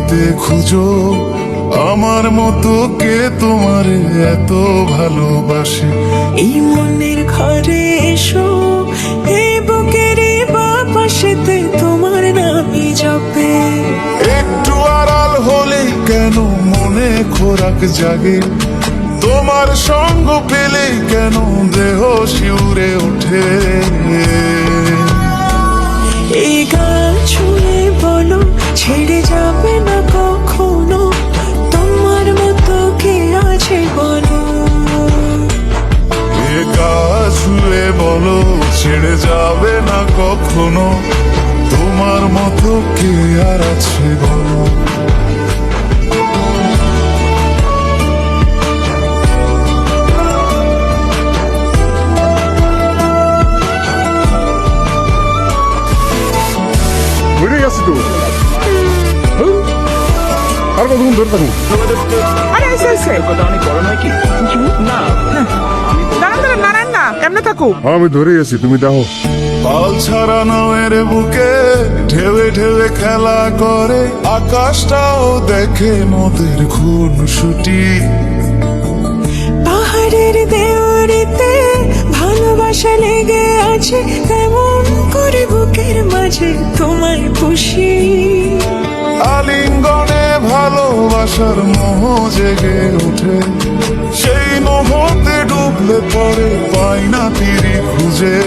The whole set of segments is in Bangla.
পৃথিবীতে খুঁজো আমার মতো কে তোমার এত ভালোবাসে। এই মনের ঘরে এসো, এই বুকের বাপাশেতে তোমার নামই জপে। একটু আড়াল হলেই কেন মনে খোরাক জাগে, তোমার সঙ্গ পেলেই কেন দেহ শিউরে ওঠে। এই গান ছুঁয়ে বলো ছেড়ে যাবে না কখনো, তোমার মতো কে আছে বলো। এ কাজ ছুঁয়ে বলো ছেড়ে যাবে না কখনো, তোমার মতো কে আর আছে বলো। বেরিয়ে গেছি তো আর কতক্ষণ ধরে থাকুন? আরে এসে এসে কথা অনেক বড় নয় কি? না দাঁড়ান দাঁড়ান নারায়ণ না কেমনে থাকো? আমি ধরে গেছি, তুমি দেখো। পাল ছাড়া নামের বুকে ঢেউে ঢেউে খেলা করে, আকাশটাও দেখে মোদের খুনসুটি। পাহাড়ের দেওয়ারিতে ভালোবাসা লেগে আছে, তেমন করে বুকের মাঝে তোমায় খুশি। আলিঙ্গনে ভালোবাসার মোহ জেগে ওঠে, সেই মোহতে ডুবলে পরে পাই না তীরে খুঁজে।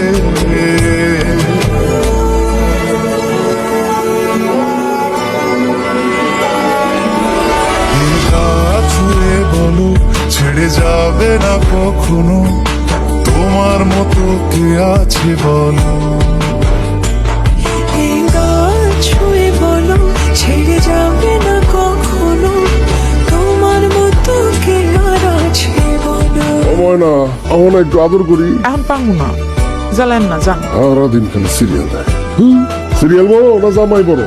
এই রাত ছুঁয়ে বলো ছেড়ে যাবে না কখনো, তোমার মতো কে আছে বলো। এই গান ছুঁয়ে বলো ছেড়ে যাবে না কখনো, তোমার মতো কে আর আছে বলো। সময় না, আমার একটু আদর করি। এখন পাঙ্গু না, জ্বালেন না যান। সারাদিন খালি সিরিয়াল দেয়। সিরিয়াল বড় না জামাই বড়?